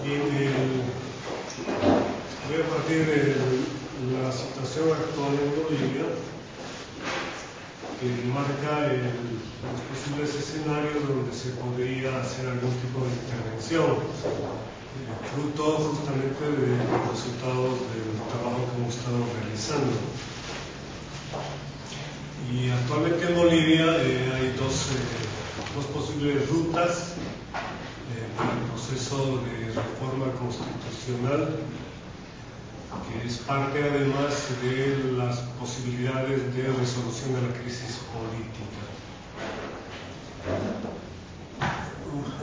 Bien, voy a partir de la situación actual en Bolivia, que marca los posibles escenarios donde se podría hacer algún tipo de intervención, fruto justamente de los resultados del trabajo que hemos estado realizando. Y actualmente en Bolivia hay dos posibles rutas para el proceso de reforma constitucional, que es parte además de las posibilidades de resolución de la crisis política.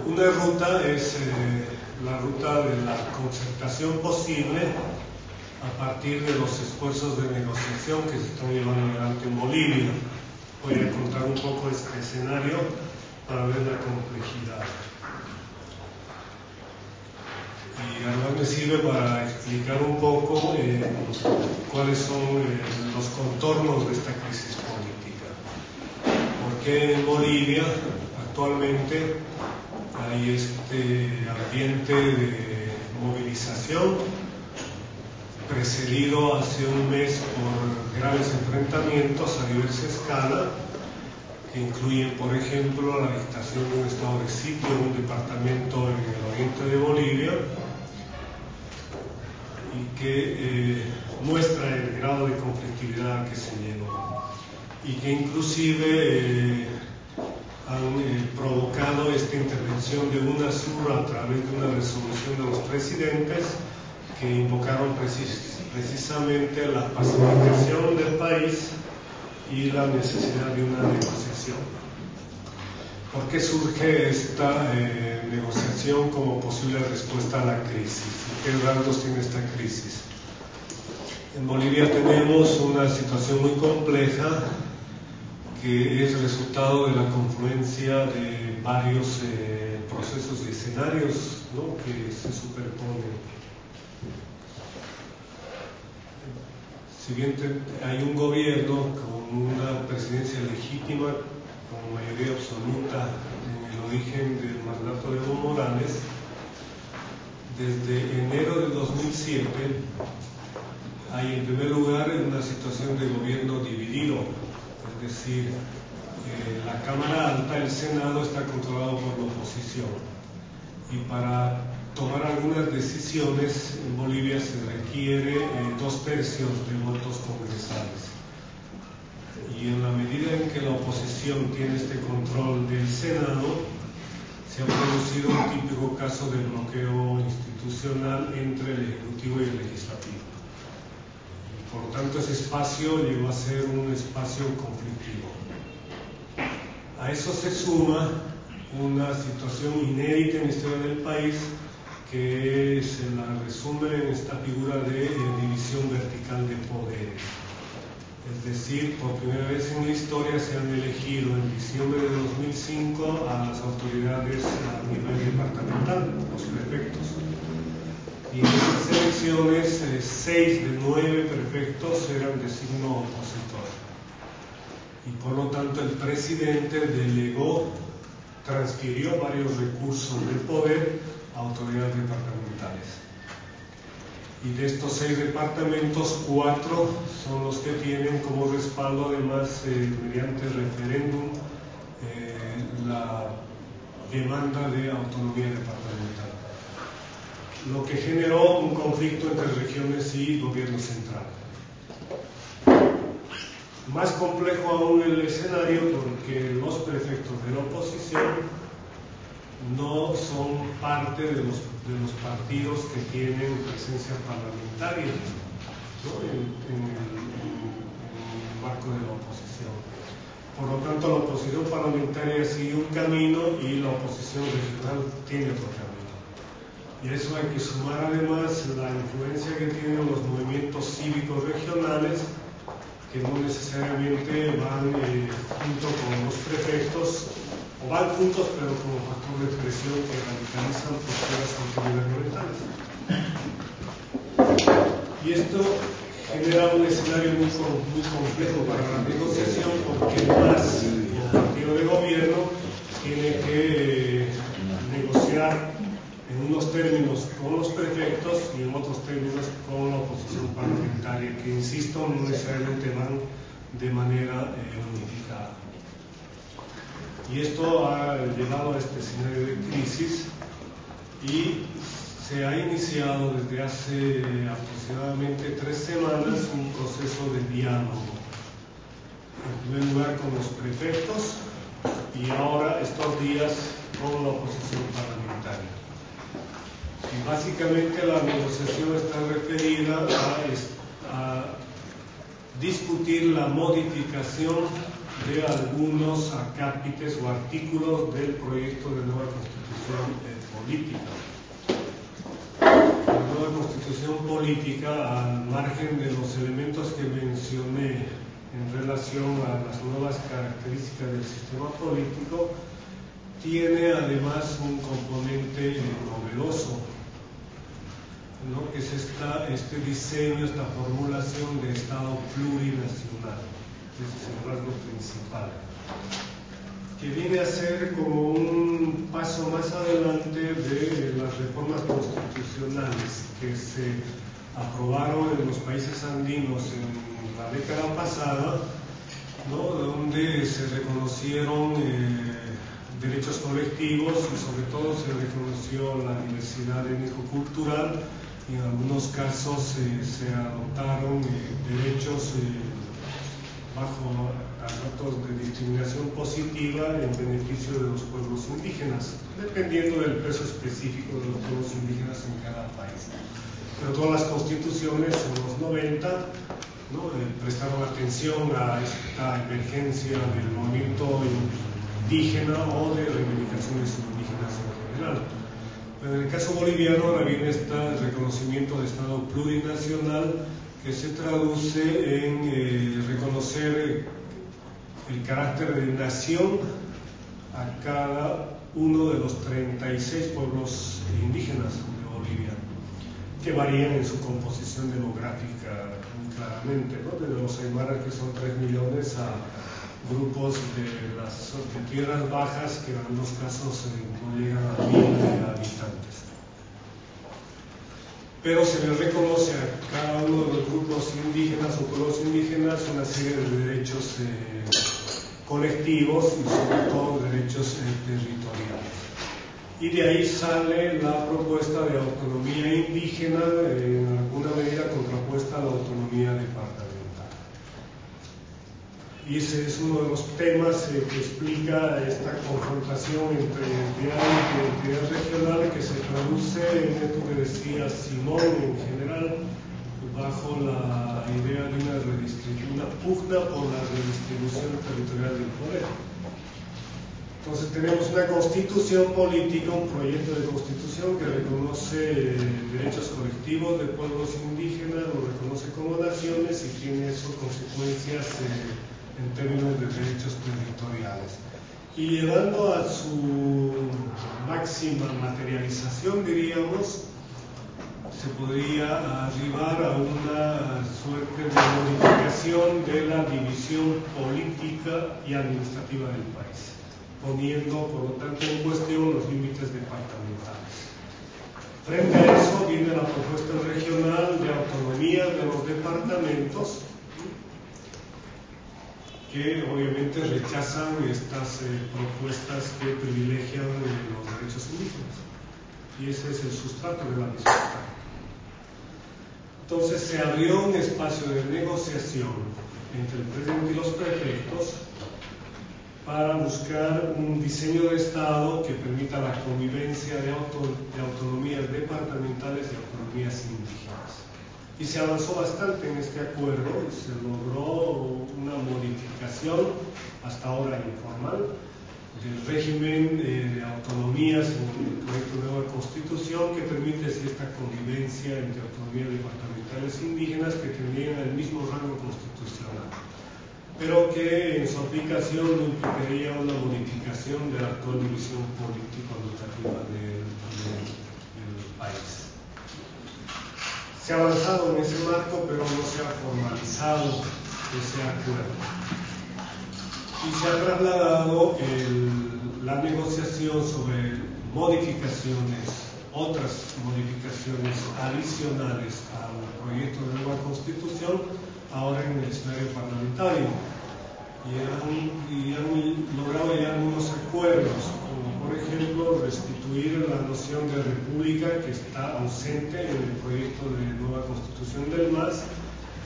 Una ruta es la ruta de la concertación posible a partir de los esfuerzos de negociación que se están llevando adelante en Bolivia. Voy a contar un poco este escenario para ver la complejidad. Y además me sirve para explicar un poco cuáles son los contornos de esta crisis política. Porque en Bolivia actualmente hay este ambiente de movilización precedido hace un mes por graves enfrentamientos a diversa escala, que incluyen, por ejemplo, la dictación de un estado de sitio en un departamento en el oriente de Bolivia, y que muestra el grado de conflictividad al que se llegó, y que inclusive han provocado esta intervención de UNASUR a través de una resolución de los presidentes que invocaron precisamente la pacificación del país y la necesidad de una negociación. ¿Por qué surge esta negociación como posible respuesta a la crisis? ¿Qué rasgos tiene esta crisis? En Bolivia tenemos una situación muy compleja que es resultado de la confluencia de varios procesos y escenarios, ¿no?, que se superponen. Si bien hay un gobierno con una presidencia legítima, con mayoría absoluta en el origen del mandato de Evo Morales, desde enero de 2007 hay en primer lugar una situación de gobierno dividido, es decir, la Cámara Alta, el Senado, está controlado por la oposición, y para tomar algunas decisiones en Bolivia se requiere 2/3 de votos congresales. Y en la medida en que la oposición tiene este control del Senado, se ha producido un típico caso de bloqueo institucional entre el Ejecutivo y el Legislativo. Y por lo tanto, ese espacio llegó a ser un espacio conflictivo. A eso se suma una situación inédita en la historia del país, que se la resume en esta figura de división vertical de poderes. Es decir, por primera vez en la historia se han elegido en diciembre de 2005 a las autoridades a nivel departamental, los prefectos. Y en estas elecciones, 6 de 9 prefectos eran de signo opositor. Y por lo tanto el presidente transfirió varios recursos de poder a autoridades departamentales. Y de estos 6 departamentos, 4 son los que tienen como respaldo, además, mediante referéndum, la demanda de autonomía departamental, lo que generó un conflicto entre regiones y gobierno central. Más complejo aún el escenario, porque los prefectos de la oposición no son parte de los partidos que tienen presencia parlamentaria, ¿no?, en el marco de la oposición. Por lo tanto, la oposición parlamentaria sigue un camino y la oposición regional tiene otro camino. Y a eso hay que sumar además la influencia que tienen los movimientos cívicos regionales, que no necesariamente van junto con los prefectos, o van juntos pero como factor de presión que radicalizan posturas antigubernamentales. Y esto genera un escenario muy complejo para la negociación, porque además el partido de gobierno tiene que negociar en unos términos con los prefectos y en otros términos con la oposición parlamentaria, que insisto, no necesariamente van de manera unificada. Y esto ha llevado a este escenario de crisis y se ha iniciado desde hace aproximadamente 3 semanas un proceso de diálogo. En primer lugar con los prefectos y ahora estos días con la oposición parlamentaria. Y básicamente la negociación está referida a discutir la modificación de algunos acápites o artículos del proyecto de nueva constitución política. La nueva constitución política, al margen de los elementos que mencioné en relación a las nuevas características del sistema político, tiene además un componente novedoso, ¿no? Que es este diseño, esta formulación de Estado plurinacional. Ese es el rasgo principal, que viene a ser como un paso más adelante de las reformas constitucionales que se aprobaron en los países andinos en la década pasada, ¿no? Donde se reconocieron derechos colectivos y sobre todo se reconoció la diversidad étnico-cultural y en algunos casos se adoptaron derechos bajo actos de discriminación positiva en beneficio de los pueblos indígenas, dependiendo del peso específico de los pueblos indígenas en cada país. Pero todas las constituciones en los 90, ¿no? Prestaron atención a esta emergencia del movimiento indígena o de reivindicaciones indígenas en general. Pero en el caso boliviano ahora viene este reconocimiento de Estado plurinacional que se traduce en reconocer el carácter de nación a cada uno de los 36 pueblos indígenas de Bolivia, que varían en su composición demográfica claramente, ¿no? Desde los aymaras, que son 3 millones, a grupos de tierras bajas que en algunos casos no llegan a 1.000 habitantes. Pero se le reconoce a cada uno de los grupos indígenas o pueblos indígenas una serie de derechos colectivos y sobre todo derechos territoriales. Y de ahí sale la propuesta de autonomía indígena, en alguna medida contrapuesta a la autonomía departamental. Y ese es uno de los temas que explica esta confrontación entre entidad y entidad regional, que se traduce en esto que decía Simón en general, bajo la idea de una pugna por la redistribución territorial del poder. Entonces tenemos una constitución política, un proyecto de constitución que reconoce derechos colectivos de pueblos indígenas, lo reconoce como naciones y tiene eso consecuencias en términos de derechos territoriales. Y llevando a su máxima materialización, diríamos, se podría arribar a una suerte de modificación de la división política y administrativa del país, poniendo por lo tanto en cuestión los límites departamentales. Frente a eso viene la propuesta regional de autonomía de los departamentos, que obviamente rechazan estas propuestas que privilegian los derechos indígenas. Y ese es el sustrato de la disputa. Entonces se abrió un espacio de negociación entre el presidente y los prefectos para buscar un diseño de Estado que permita la convivencia de autonomías departamentales y autonomías indígenas. Y se avanzó bastante en este acuerdo y se logró una modificación, hasta ahora informal, del régimen de autonomías en el proyecto de nueva constitución, que permite esta convivencia entre autonomías departamentales indígenas que tendrían el mismo rango constitucional, pero que en su aplicación no implicaría una modificación de la actual división político-administrativa del país. Se ha avanzado en ese marco, pero no se ha formalizado ese acuerdo. Y se ha trasladado la negociación sobre modificaciones otras modificaciones adicionales al proyecto de nueva constitución, ahora en el escenario parlamentario. Y han logrado ya algunos acuerdos, como por ejemplo restituir la noción de república que está ausente en el proyecto de nueva constitución del MAS,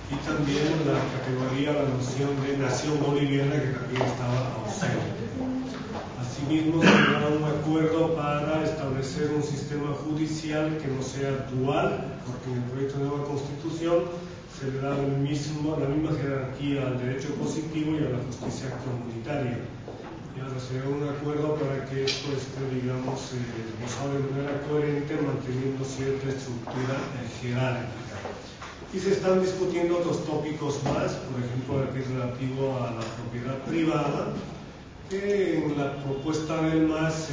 y también la categoría, la noción de nación boliviana que también estaba ausente. Asimismo, se da un acuerdo para establecer un sistema judicial que no sea dual, porque en el proyecto de nueva constitución se le da la misma jerarquía al derecho positivo y a la justicia comunitaria. Y ahora se da un acuerdo para que esto esté, digamos, gozado de manera coherente, manteniendo cierta estructura jerárquica. Y se están discutiendo otros tópicos más, por ejemplo, el que es relativo a la propiedad privada, que en la propuesta del MAS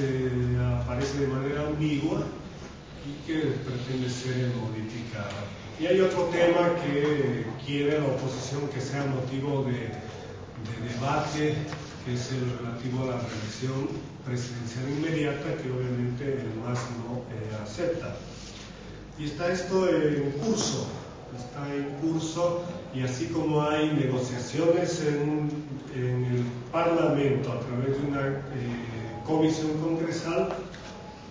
aparece de manera ambigua y que pretende ser modificada. Y hay otro tema que quiere la oposición que sea motivo de debate, que es el relativo a la reelección presidencial inmediata, que obviamente el MAS no acepta. Y está esto en curso. Está en curso, y así como hay negociaciones en el Parlamento a través de una comisión congresal,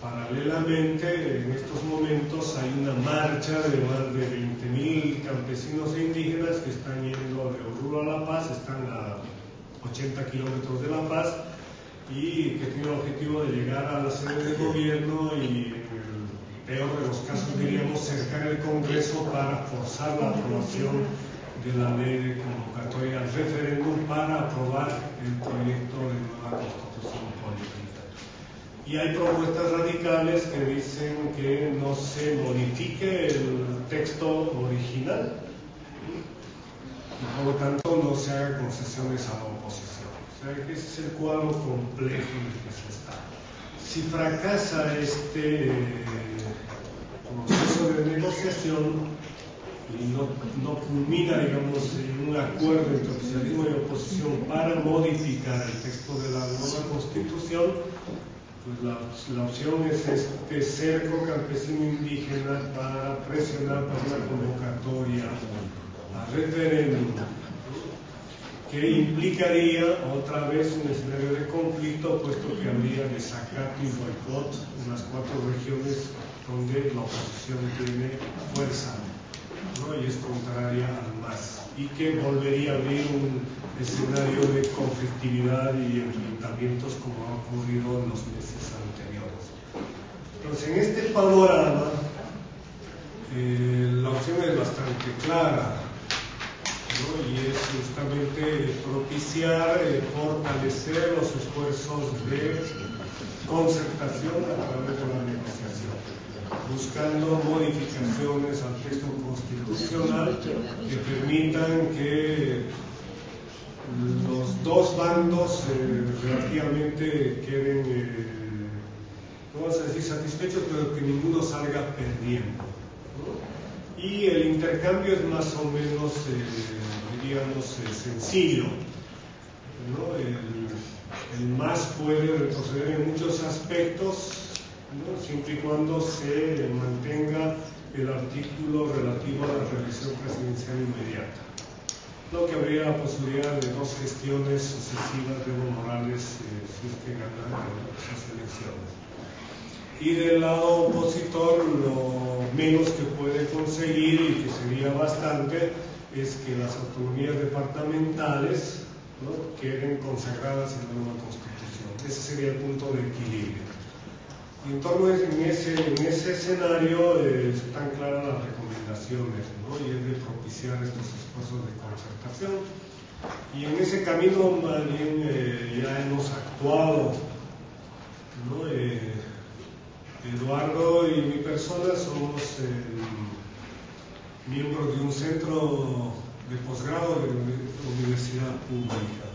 paralelamente en estos momentos hay una marcha de más de 20.000 campesinos e indígenas que están yendo de Oruro a La Paz, están a 80 kilómetros de La Paz, y que tiene el objetivo de llegar a la sede de gobierno y, peor de los casos, diríamos, cercar el Congreso para forzar la aprobación de la ley de convocatoria al referéndum para aprobar el proyecto de nueva constitución política. Y hay propuestas radicales que dicen que no se modifique el texto original y por lo tanto no se haga concesiones a la oposición. O sea que ese es el cuadro complejo en el que se está. Si fracasa este proceso de negociación y no culmina, digamos, en un acuerdo entre oficialismo y oposición para modificar el texto de la nueva constitución, pues la opción es este cerco campesino indígena para presionar por una convocatoria a referéndum, que implicaría otra vez un escenario de conflicto, puesto que habría desacato y boicot en las 4 regiones donde la oposición tiene fuerza, ¿no? Y es contraria al MAS, y que volvería a abrir un escenario de conflictividad y enfrentamientos como ha ocurrido en los meses anteriores. Entonces, en este panorama, la opción es bastante clara, ¿no? Y es justamente propiciar, fortalecer los esfuerzos de concertación a través de la negociación, buscando modificaciones al texto constitucional que permitan que los dos bandos relativamente queden, no vamos a decir satisfechos, pero que ninguno salga perdiendo, ¿no? Y el intercambio es más o menos, diríamos, sencillo, ¿no? El MAS puede retroceder en muchos aspectos, ¿no? Siempre y cuando se mantenga el artículo relativo a la reelección presidencial inmediata, lo que habría la posibilidad de 2 gestiones sucesivas de Evo Morales si es que gana esas elecciones. Y del lado opositor, lo menos que puede conseguir, y que sería bastante, es que las autonomías departamentales, ¿no?, queden consagradas en la nueva Constitución. Ese sería el punto de equilibrio. Y en torno a en ese escenario están claras las recomendaciones, ¿no? Y es de propiciar estos esfuerzos de concertación. Y en ese camino más bien ya hemos actuado, ¿no? Eduardo y mi persona somos miembros de un centro de posgrado de universidad pública.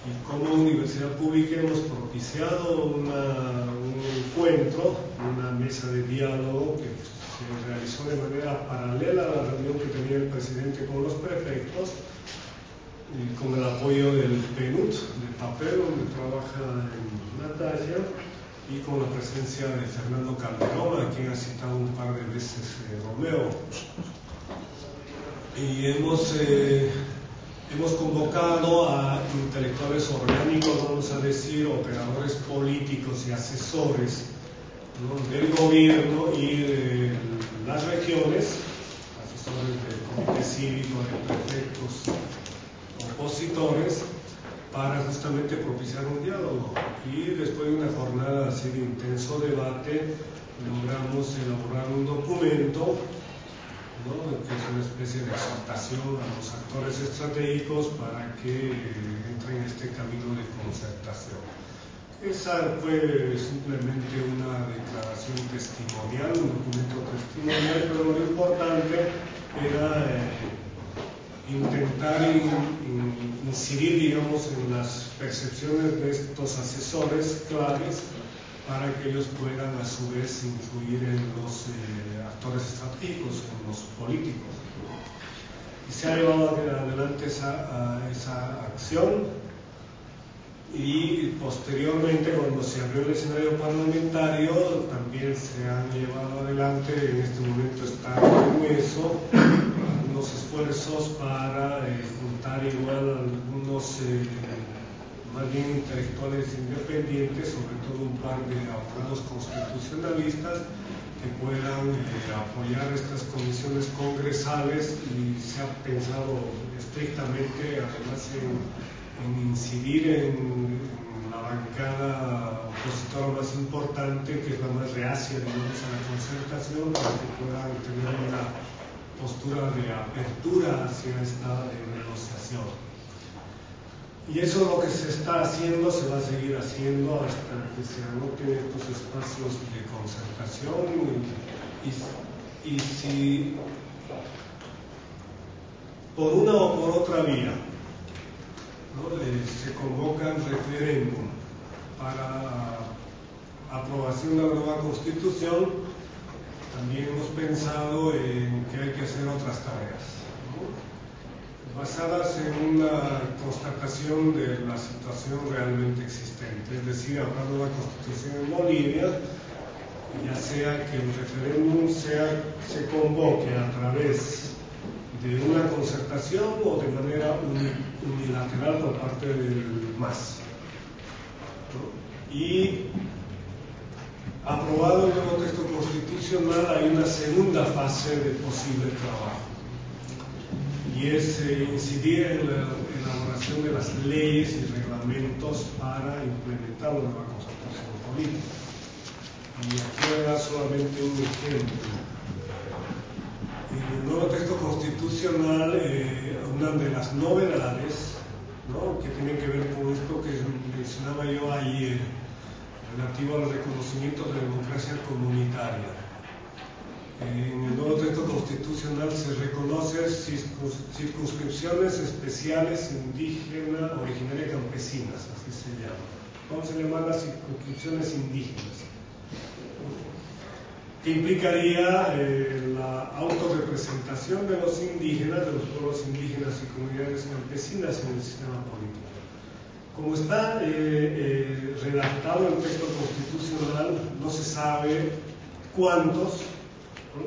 Y como universidad pública hemos propiciado un encuentro, una mesa de diálogo que se realizó de manera paralela a la reunión que tenía el presidente con los prefectos, con el apoyo del PNUD, de papel, donde trabaja en Natalia, y con la presencia de Fernando Calderón, a quien ha citado un par de veces Romeo. Y hemos convocado a intelectuales orgánicos, vamos a decir, operadores políticos y asesores, ¿no?, del gobierno y de las regiones, asesores del comité cívico, de prefectos, opositores, para justamente propiciar un diálogo. Y después de una jornada así de intenso debate, logramos elaborar un documento, ¿no?, que es una especie de exhortación a los actores estratégicos para que entren en este camino de concertación. Esa fue simplemente una declaración testimonial, un documento testimonial, pero lo importante era intentar incidir, digamos, en las percepciones de estos asesores claves para que ellos puedan a su vez influir en los actores estratégicos, en los políticos. Y se ha llevado adelante esa acción, y posteriormente, cuando se abrió el escenario parlamentario, también se han llevado adelante, en este momento están en eso, algunos esfuerzos para juntar igual algunos más bien intelectuales independientes, sobre todo un par de abogados constitucionalistas que puedan apoyar estas comisiones congresales, y se ha pensado estrictamente además en incidir en la bancada opositora más importante, que es la más reacia, digamos, a la concertación, para que puedan tener una postura de apertura hacia esta negociación. Y eso es lo que se está haciendo, se va a seguir haciendo hasta que se anoten estos espacios de concertación, y si por una o por otra vía, ¿no?, se convocan referéndum para aprobación de la nueva Constitución, también hemos pensado en que hay que hacer otras tareas, ¿no?, basadas en una constatación de la situación realmente existente. Es decir, habrá nueva Constitución en Bolivia, ya sea que el referéndum se convoque a través de una concertación o de manera unilateral por parte del MAS, ¿no? Y aprobado el nuevo texto constitucional, hay una segunda fase de posible trabajo, y es incidir en la elaboración de las leyes y reglamentos para implementar una nueva concertación política. Y aquí voy a dar solamente un ejemplo. En el nuevo texto constitucional, una de las novedades, ¿no?, que tienen que ver con esto que mencionaba yo ayer, relativo a los reconocimientos de democracia comunitaria. En el nuevo texto constitucional se reconoce circunscripciones especiales indígenas, originarias campesinas, así se llama. Vamos a llamar las circunscripciones indígenas, que implicaría la autorrepresentación de los indígenas, de los pueblos indígenas y comunidades campesinas en el sistema político. Como está redactado el texto constitucional, no se sabe cuántos, ¿no?,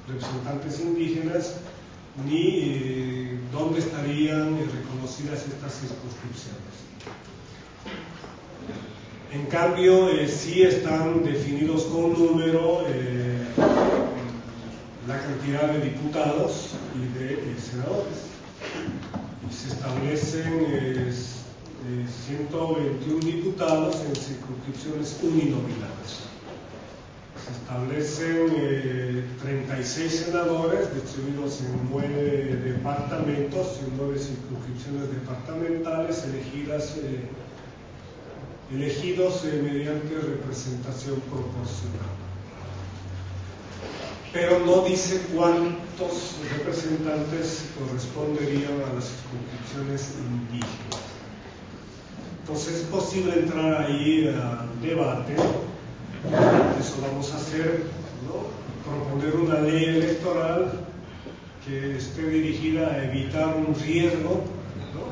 representantes indígenas ni dónde estarían reconocidas estas circunscripciones. En cambio, sí están definidos con número la cantidad de diputados y de senadores. Y se establecen 121 diputados en circunscripciones uninominales. Se establecen 36 senadores distribuidos en 9 departamentos, en 9 circunscripciones departamentales elegidos mediante representación proporcional. Pero no dice cuántos representantes corresponderían a las circunscripciones indígenas. Entonces es posible entrar ahí al debate. Eso vamos a hacer, ¿no?, proponer una ley electoral que esté dirigida a evitar un riesgo, ¿no?,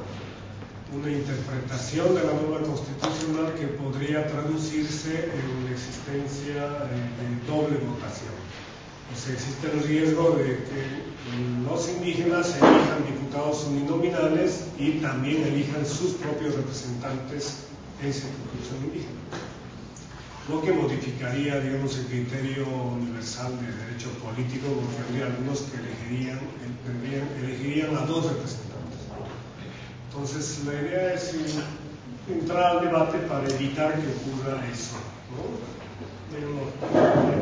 una interpretación de la norma constitucional que podría traducirse en la existencia de doble votación. O sea, existe el riesgo de que los indígenas elijan diputados uninominales y también elijan sus propios representantes en circunscripción indígena, lo que modificaría, digamos, el criterio universal de derecho político, porque habría algunos que elegirían a dos representantes. Entonces, la idea es entrar al debate para evitar que ocurra eso, ¿no?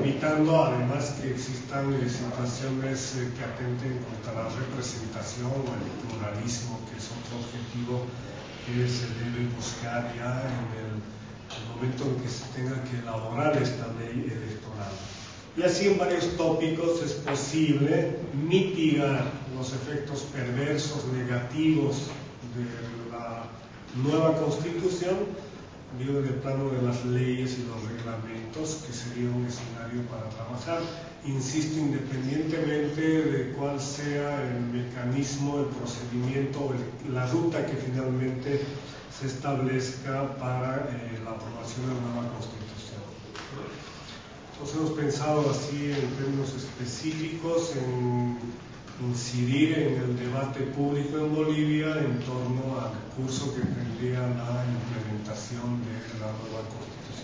Evitando además que existan situaciones que atenten contra la representación o el pluralismo, que es otro objetivo que se debe buscar ya en el momento en que se tenga que elaborar esta ley electoral. Y así en varios tópicos es posible mitigar los efectos perversos, negativos de la nueva Constitución, digo, en el plano de las leyes y los reglamentos, que sería un escenario para trabajar. Insisto, independientemente de cuál sea el mecanismo, el procedimiento, la ruta que finalmente se establezca para la aprobación de la nueva Constitución. Entonces hemos pensado así en términos específicos en incidir en el debate público en Bolivia en torno al curso que tendría la implementación de la nueva Constitución.